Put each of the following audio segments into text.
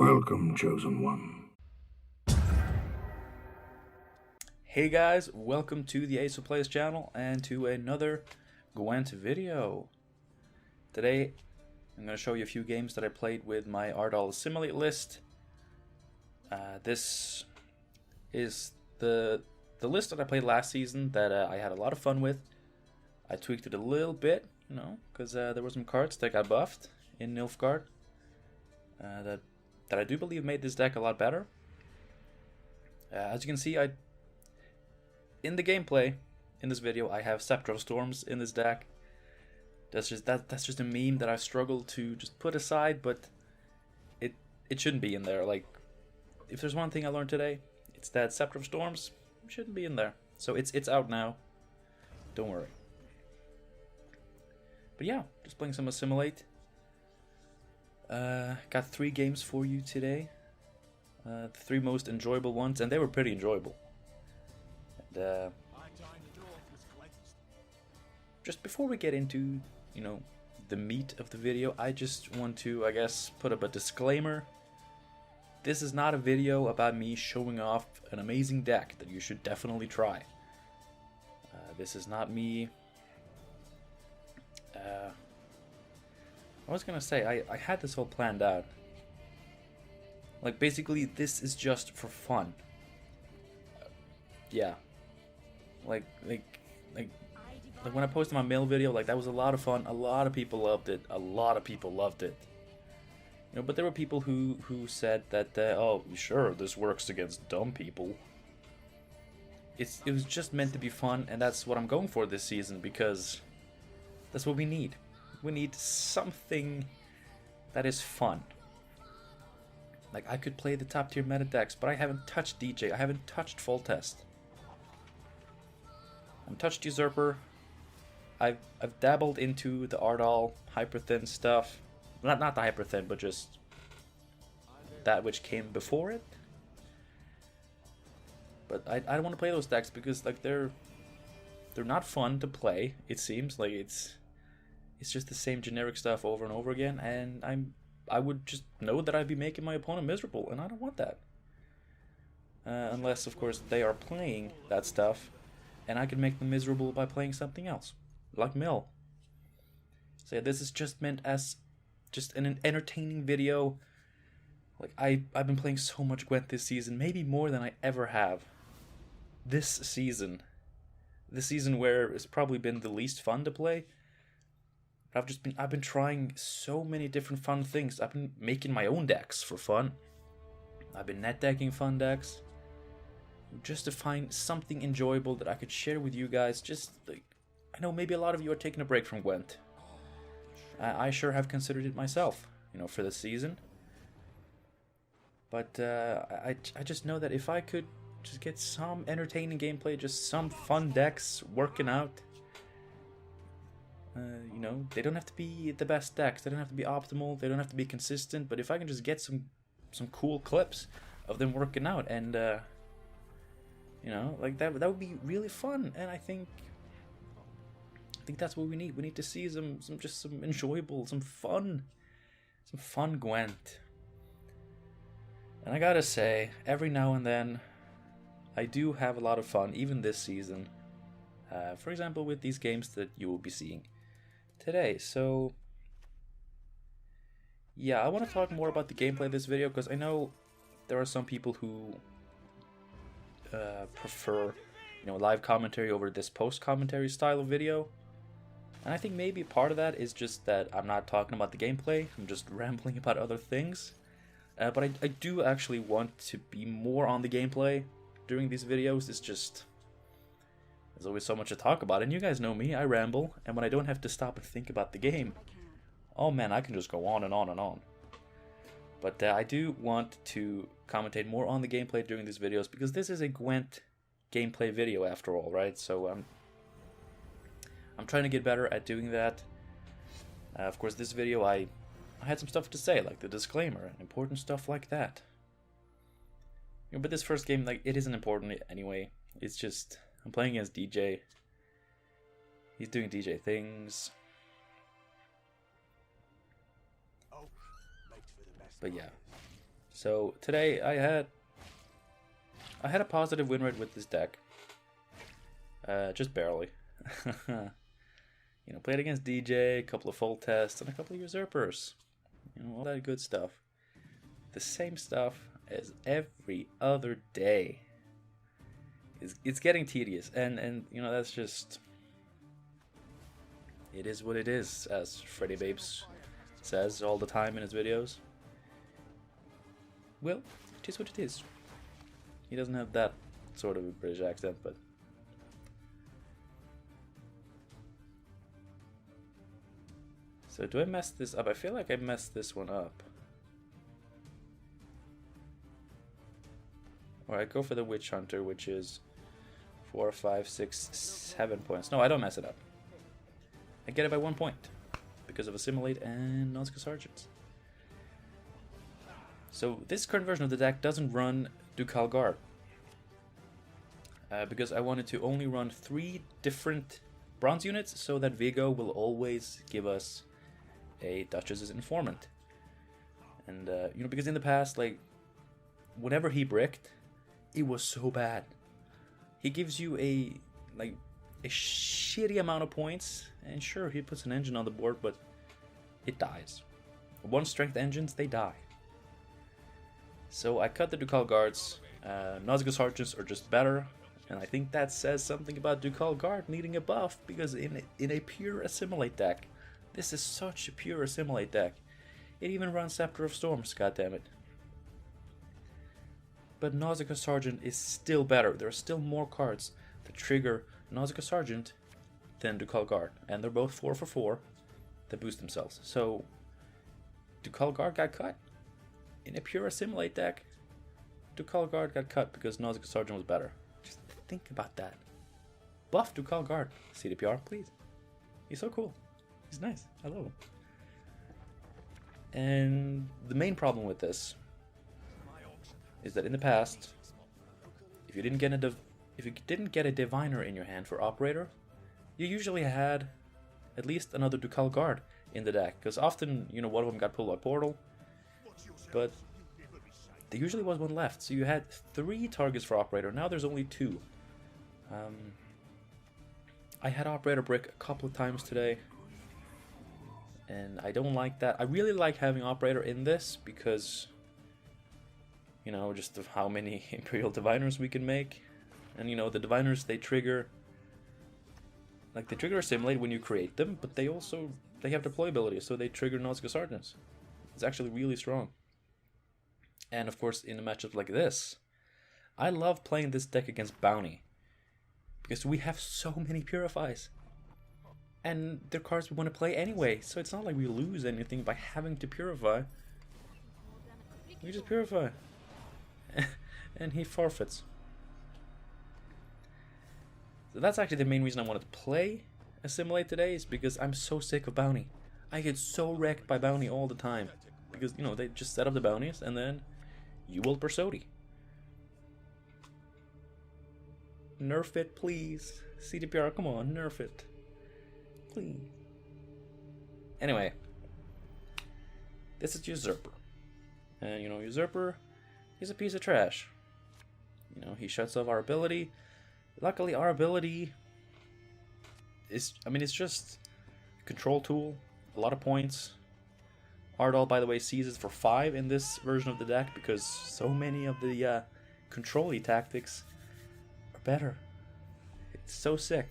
Welcome, Chosen One. Hey guys, welcome to the Ace of Plays channel and to another Gwent video. Today I'm going to show you a few games that I played with my Ardal Assimilate list. This is the list that I played last season that I had a lot of fun with. I tweaked it a little bit, you know, because there were some cards that got buffed in Nilfgaard that I do believe made this deck a lot better. As you can see, in the gameplay in this video, I have Scepter of Storms in this deck. That's just a meme that I struggled to just put aside, but it shouldn't be in there. Like, if there's one thing I learned today, it's that Scepter of Storms shouldn't be in there. So it's out now. Don't worry. But yeah, just playing some Assimilate. Got 3 games for you today. The 3 most enjoyable ones, and they were pretty enjoyable. And just before we get into, you know, the meat of the video, I just want to, I guess, put up a disclaimer. This is not a video about me showing off an amazing deck that you should definitely try. This is not me. I was gonna say, I had this all planned out. Like, basically, this is just for fun. Yeah. Like when I posted my mail video, like, that was a lot of fun. A lot of people loved it. A lot of people loved it. You know, but there were people who said that, oh, sure, this works against dumb people. It was just meant to be fun, and that's what I'm going for this season, because that's what we need. We need something that is fun. Like, I could play the top tier meta decks, but I haven't touched DJ. I haven't touched Full Test. I've touched Usurper. I've dabbled into the Ardal hyper thin stuff. Not the hyper thin, but just that which came before it. But I don't want to play those decks because, like, they're not fun to play. It seems like it's just the same generic stuff over and over again, and I would just know that I'd be making my opponent miserable, and I don't want that. Unless, of course, they are playing that stuff, and I can make them miserable by playing something else, like Mill. So yeah, this is just meant as just an entertaining video. Like, I've been playing so much Gwent this season, maybe more than I ever have. This season where it's probably been the least fun to play. I've been trying so many different fun things. I've been making my own decks for fun. I've been net decking fun decks, just to find something enjoyable that I could share with you guys. Just like, I know maybe a lot of you are taking a break from Gwent. I sure have considered it myself, you know, for this season. But I just know that if I could just get some entertaining gameplay, just some fun decks working out. You know, they don't have to be the best decks, they don't have to be optimal, they don't have to be consistent, but if I can just get some cool clips of them working out, and you know, like that would be really fun. And I think that's what we need. We need to see some enjoyable, some fun Gwent. And I gotta say, every now and then I do have a lot of fun, even this season. For example, with these games that you will be seeing today. So yeah, I want to talk more about the gameplay of this video, because I know there are some people who prefer, you know, live commentary over this post-commentary style of video. And I think maybe part of that is just that I'm not talking about the gameplay, I'm just rambling about other things. But I do actually want to be more on the gameplay during these videos. It's just, there's always so much to talk about, and you guys know me, I ramble, and when I don't have to stop and think about the game, oh man, I can just go on and on and on. But I do want to commentate more on the gameplay during these videos, because this is a Gwent gameplay video after all, right? So I'm trying to get better at doing that. Of course, this video I had some stuff to say, like the disclaimer and important stuff like that. You know, but this first game, like, it isn't important anyway. It's just, I'm playing against DJ. He's doing DJ things. But yeah, So today I had a positive win rate with this deck. Just barely. You know, played against DJ, a couple of full tests, and a couple of usurpers. You know, all that good stuff. The same stuff as every other day. It's getting tedious, and you know, that's just... It is what it is, as Freddy Babes says all the time in his videos. Well, it is what it is. He doesn't have that sort of a British accent, but... So do I mess this up? I feel like I messed this one up. Or I go for the Witch Hunter, which is 4, 5, 6, 7 points. No, I don't mess it up. I get it by 1 point because of Assimilate and Nausicaa Sergeants. So this current version of the deck doesn't run Ducal Guard. Because I wanted to only run 3 different bronze units so that Vigo will always give us a Duchess's Informant. And, you know, because in the past, like, whenever he bricked, it was so bad. He gives you a shitty amount of points, and sure, he puts an engine on the board, but it dies. 1 strength engines, they die. So I cut the Ducal Guards. Nausicaa Sergeants are just better, and I think that says something about Ducal Guard needing a buff, because in a pure Assimilate deck, this is such a pure Assimilate deck. It even runs Scepter of Storms, goddammit. But Nausicaa Sergeant is still better. There are still more cards that trigger Nausicaa Sergeant than Ducal Guard. And they're both 4 for 4 that boost themselves. So, Ducal Guard got cut. In a pure Assimilate deck, Ducal Guard got cut because Nausicaa Sergeant was better. Just think about that. Buff Ducal Guard. CDPR, please. He's so cool. He's nice. I love him. And the main problem with this is that in the past, if you didn't get a Diviner in your hand for Operator, you usually had at least another Ducal Guard in the deck, because often, you know, one of them got pulled by Portal, but there usually was one left, so you had 3 targets for Operator. Now there's only 2. I had Operator brick a couple of times today, and I don't like that. I really like having Operator in this because, you know, just of how many Imperial Diviners we can make. And, you know, the Diviners, they trigger... Like, they trigger Assimilate when you create them, but they also... They have deployability, so they trigger Nausicaa Sergeants. It's actually really strong. And, of course, in a matchup like this, I love playing this deck against Bounty. Because we have so many Purifies. And they're cards we want to play anyway, so it's not like we lose anything by having to Purify. We just Purify. And he forfeits. So that's actually the main reason I wanted to play Assimilate today, is because I'm so sick of Bounty. I get so wrecked by Bounty all the time. Because, you know, they just set up the bounties and then you will Persodi. Nerf it, please. CDPR, come on, nerf it. Please. Anyway. This is Usurper. And, you know, Usurper, he's a piece of trash. You know, he shuts off our ability. Luckily, our ability is, I mean, it's just a control tool. A lot of points. Ardal, by the way, seizes for 5 in this version of the deck because so many of the control-y tactics are better. It's so sick.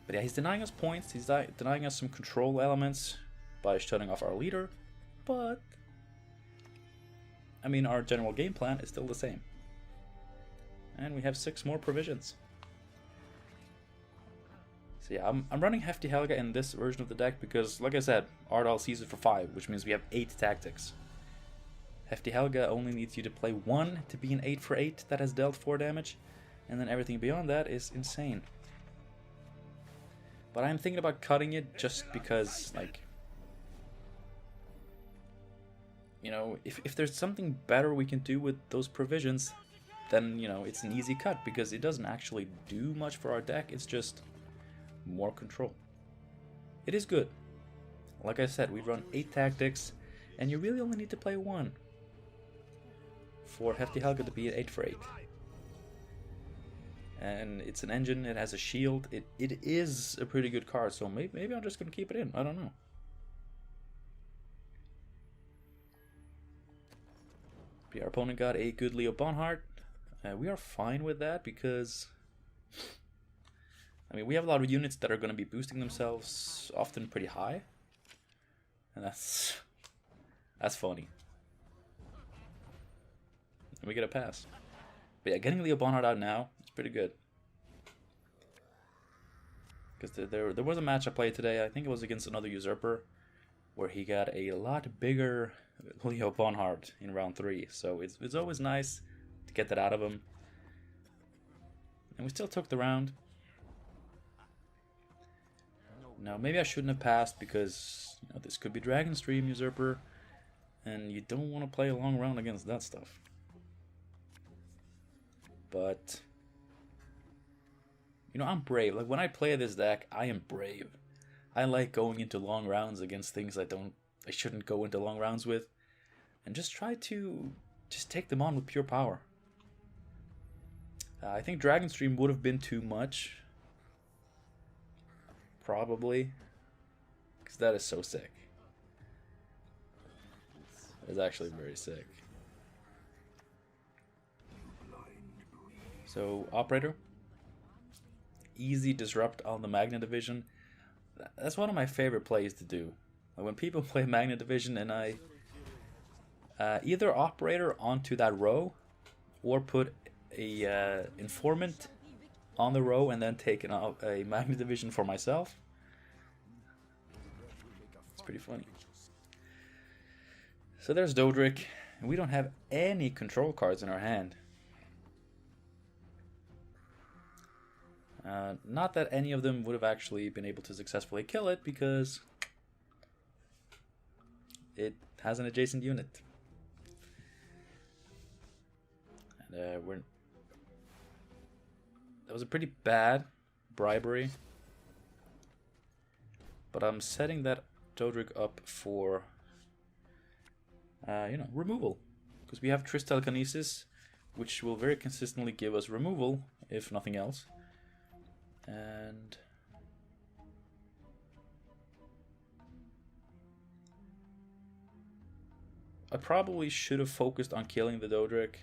But yeah, he's denying us points. He's denying us some control elements by shutting off our leader. But, I mean, our general game plan is still the same. And we have 6 more provisions. So yeah, I'm running Hefty Helga in this version of the deck because, like I said, Ardal seizes for 5, which means we have 8 tactics. Hefty Helga only needs you to play 1 to be an 8 for 8 that has dealt 4 damage, and then everything beyond that is insane. But I'm thinking about cutting it just because, like, you know, if there's something better we can do with those provisions, then, you know, it's an easy cut because it doesn't actually do much for our deck. It's just more control. It is good. Like I said, we run 8 tactics, And you really only need to play one for Hefty Helga to be an 8 for 8. And it's an engine, it has a shield, it is a pretty good card, so maybe I'm just gonna keep it in, I don't know. But our opponent got a good Leo Bonhart. We are fine with that because, I mean, we have a lot of units that are gonna be boosting themselves often pretty high. And that's funny. And we get a pass. But yeah, getting Leo Bonhart out now, it's pretty good. Because there was a match I played today, I think it was against another Usurper, where he got a lot bigger Leo Bonhart in round 3. So it's always nice to get that out of him. And we still took the round. Now, maybe I shouldn't have passed because, you know, this could be Dragon Stream Usurper, and you don't want to play a long round against that stuff. But, you know, I'm brave. Like, when I play this deck, I am brave. I like going into long rounds against things I shouldn't go into long rounds with, and just try to take them on with pure power. I think Dragon Stream would have been too much. Probably. Because that is so sick. It's actually very sick. So, Operator. Easy disrupt on the Magna Division. That's one of my favorite plays to do. Like when people play Magna Division and I either Operator onto that row or put a Informant on the row and then take a Magna Division for myself. It's pretty funny. So there's Dodric, and we don't have any control cards in our hand. Not that any of them would have actually been able to successfully kill it, because it has an adjacent unit. And that was a pretty bad bribery. But I'm setting that Dodric up for, you know, removal. Because we have Triss Telekinesis, which will very consistently give us removal, if nothing else. And I probably should have focused on killing the Dodric.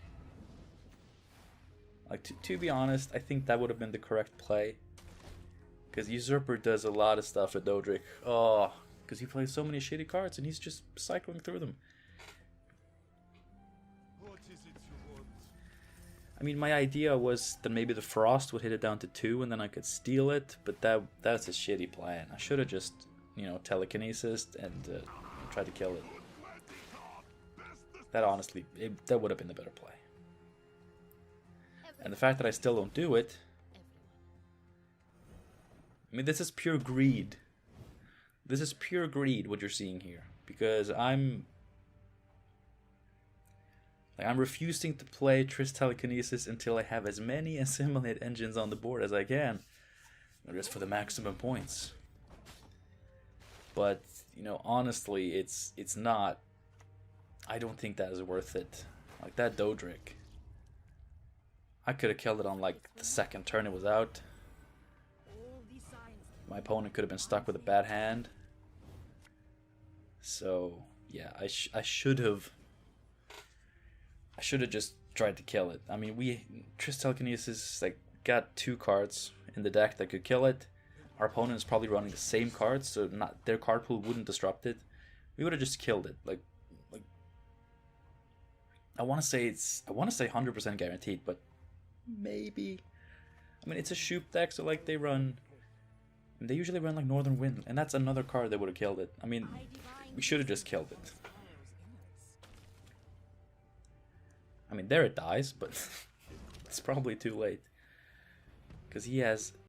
Like, to be honest, I think that would have been the correct play. Because Usurper does a lot of stuff with Dodric. Oh, because he plays so many shitty cards and he's just cycling through them. I mean, my idea was that maybe the Frost would hit it down to 2 and then I could steal it, but that's a shitty plan. I should have just, you know, telekinesis and tried to kill it. That honestly, that would have been the better play. And the fact that I still don't do it, I mean, this is pure greed. This is pure greed, what you're seeing here. Because I'm refusing to play Triss Telekinesis until I have as many Assimilate engines on the board as I can. Just for the maximum points. But, you know, honestly, it's not. I don't think that is worth it. Like, that Dodric, I could have killed it on, like, the second turn it was out. My opponent could have been stuck with a bad hand. So, yeah, I should have just tried to kill it. I mean, Triss Telekinesis, like, got 2 cards in the deck that could kill it. Our opponent is probably running the same cards, so their card pool wouldn't disrupt it. We would have just killed it. Like I want to say 100% guaranteed, but maybe. I mean, it's a Shoop deck, so like they usually run like Northern Wind, and that's another card that would have killed it. I mean, we should have just killed it. I mean, there it dies, but it's probably too late. Because he has